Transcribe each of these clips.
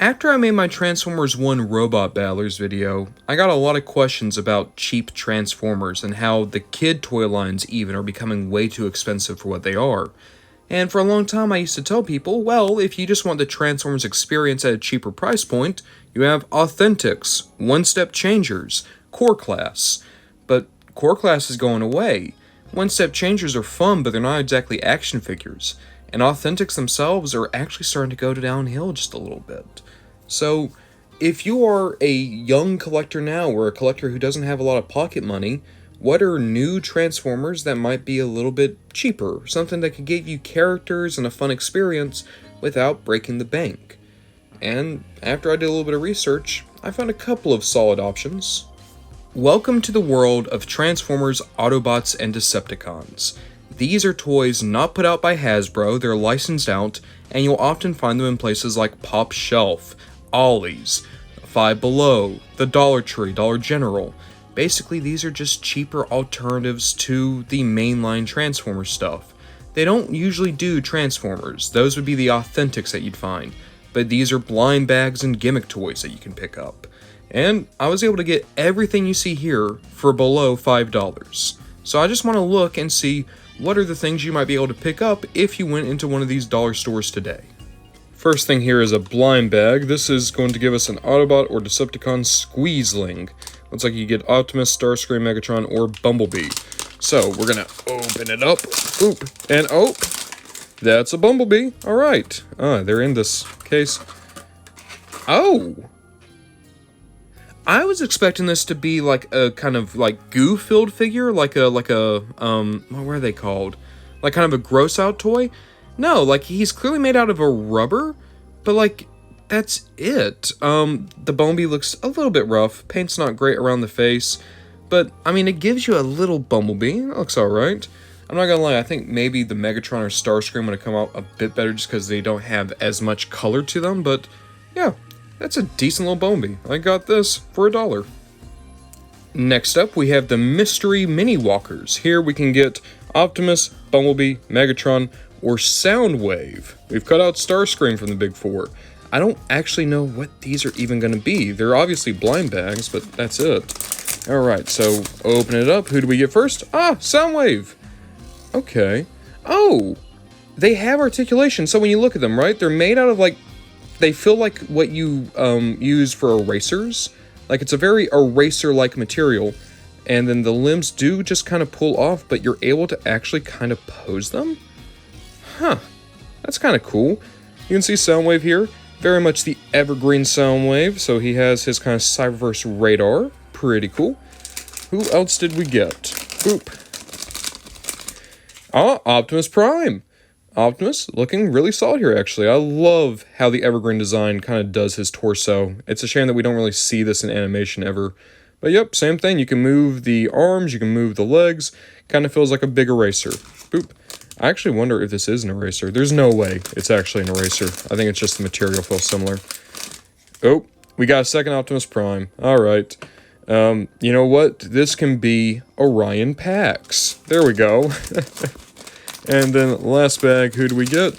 After I made my Transformers 1 Robot Battlers video, I got a lot of questions about cheap Transformers and how the kid toy lines even are becoming way too expensive for what they are. And for a long time I used to tell people, well, if you just want the Transformers experience at a cheaper price point, you have Authentics, One-Step Changers, Core Class. But Core Class is going away. One-Step Changers are fun, but they're not exactly action figures. And Authentics themselves are actually starting to go downhill just a little bit. So, if you are a young collector now, or a collector who doesn't have a lot of pocket money, what are new Transformers that might be a little bit cheaper? Something that could give you characters and a fun experience without breaking the bank. And after I did a little bit of research, I found a couple of solid options. Welcome to the world of Transformers, Autobots, and Decepticons. These are toys not put out by Hasbro, they're licensed out, and you'll often find them in places like Pop Shelf, Ollie's, Five Below, the Dollar Tree, Dollar General. Basically, these are just cheaper alternatives to the mainline Transformers stuff. They don't usually do Transformers, those would be the Authentics that you'd find, but these are blind bags and gimmick toys that you can pick up. And I was able to get everything you see here for below $5. So I just want to look and see what are the things you might be able to pick up if you went into one of these dollar stores today. First thing here is a blind bag. This is going to give us an Autobot or Decepticon Squeezling. Looks like you get Optimus, Starscream, Megatron, or Bumblebee. So we're gonna open it up. Oop, and oh, that's a Bumblebee. All right, they're in this case. Oh, I was expecting this to be like a kind of like goo-filled figure, like a what are they called? Like kind of a gross-out toy. No, like he's clearly made out of a rubber, but like that's it. The Bumblebee looks a little bit rough. Paint's not great around the face, but I mean it gives you a little Bumblebee. It looks all right. I'm not gonna lie. I think maybe the Megatron or Starscream would have come out a bit better just because they don't have as much color to them. But yeah. That's a decent little Bumblebee. I got this for $1. Next up, we have the Mystery Miniwalkers. Here we can get Optimus, Bumblebee, Megatron, or Soundwave. We've cut out Starscream from the big four. I don't actually know what these are even going to be. They're obviously blind bags, but that's it. Alright, so open it up. Who do we get first? Ah, Soundwave! Okay. Oh! They have articulation, so when you look at them, right? They're made out of like... They feel like what you use for erasers. Like it's a very eraser-like material. And then the limbs do just kind of pull off, but you're able to actually kind of pose them? Huh. That's kind of cool. You can see Soundwave here. Very much the evergreen Soundwave. So he has his kind of Cyberverse radar. Pretty cool. Who else did we get? Oop. Ah, Optimus Prime. Optimus looking really solid here, actually. I love how the evergreen design kind of does his torso. It's a shame that we don't really see this in animation ever. But yep, same thing. You can move the arms, you can move the legs. Kind of feels like a big eraser. Boop. I actually wonder if this is an eraser. There's no way it's actually an eraser. I think it's just the material feels similar. Oh, we got a second Optimus Prime. All right. You know what? This can be Orion Pax. There we go. And then last bag, who do we get?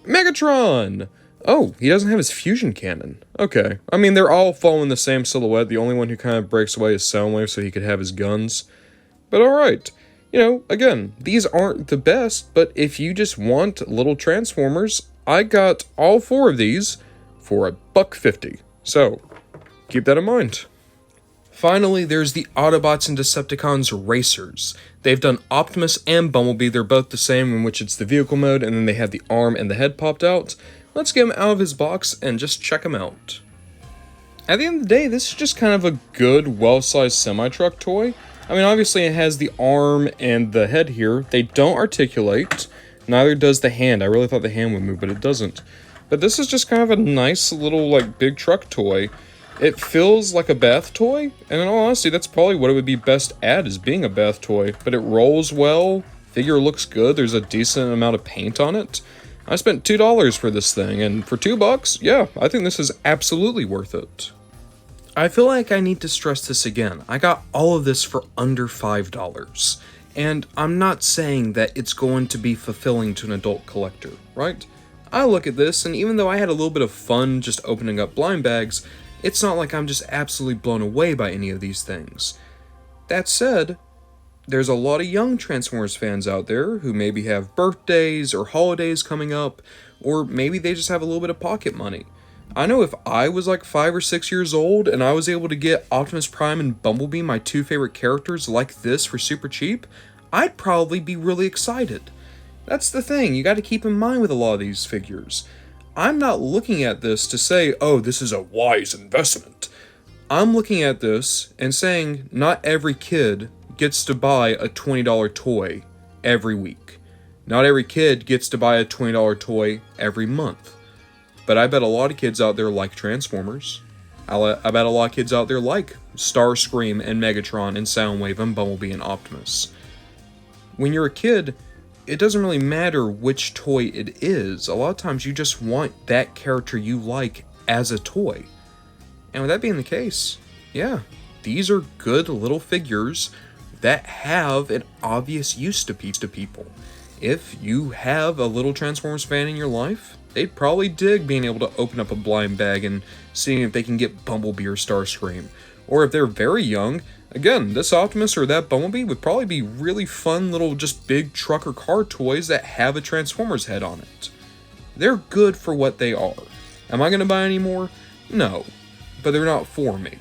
Megatron! Oh, he doesn't have his fusion cannon. Okay. I mean, they're all following the same silhouette. The only one who kind of breaks away is Soundwave so he could have his guns. But alright. You know, again, these aren't the best, but if you just want little Transformers, I got all four of these for $1.50. So, keep that in mind. Finally, there's the Autobots and Decepticons Racers. They've done Optimus and Bumblebee. They're both the same, in which it's the vehicle mode, and then they have the arm and the head popped out. Let's get him out of his box and just check him out. At the end of the day, this is just kind of a good, well-sized semi-truck toy. I mean, obviously it has the arm and the head here. They don't articulate. Neither does the hand. I really thought the hand would move, but it doesn't. But this is just kind of a nice little, like, big truck toy. It feels like a bath toy, and in all honesty, that's probably what it would be best at, is being a bath toy. But it rolls well, figure looks good, there's a decent amount of paint on it. I spent $2 for this thing, and for $2, yeah, I think this is absolutely worth it. I feel like I need to stress this again. I got all of this for under $5. And I'm not saying that it's going to be fulfilling to an adult collector, right? I look at this, and even though I had a little bit of fun just opening up blind bags, it's not like I'm just absolutely blown away by any of these things. That said, there's a lot of young Transformers fans out there who maybe have birthdays or holidays coming up, or maybe they just have a little bit of pocket money. I know if I was like 5 or 6 years old and I was able to get Optimus Prime and Bumblebee, my two favorite characters, like this for super cheap, I'd probably be really excited. That's the thing, you gotta keep in mind with a lot of these figures. I'm not looking at this to say, oh, this is a wise investment. I'm looking at this and saying not every kid gets to buy a $20 toy every week. Not every kid gets to buy a $20 toy every month. But I bet a lot of kids out there like Transformers. I bet a lot of kids out there like Starscream and Megatron and Soundwave and Bumblebee and Optimus. When you're a kid, it doesn't really matter which toy it is. A lot of times you just want that character you like as a toy. And with that being the case, yeah, these are good little figures that have an obvious use to people. If you have a little Transformers fan in your life, they'd probably dig being able to open up a blind bag and seeing if they can get Bumblebee or Starscream. Or if they're very young, again, this Optimus or that Bumblebee would probably be really fun little just big truck or car toys that have a Transformers head on it. They're good for what they are. Am I going to buy any more? No, but they're not for me.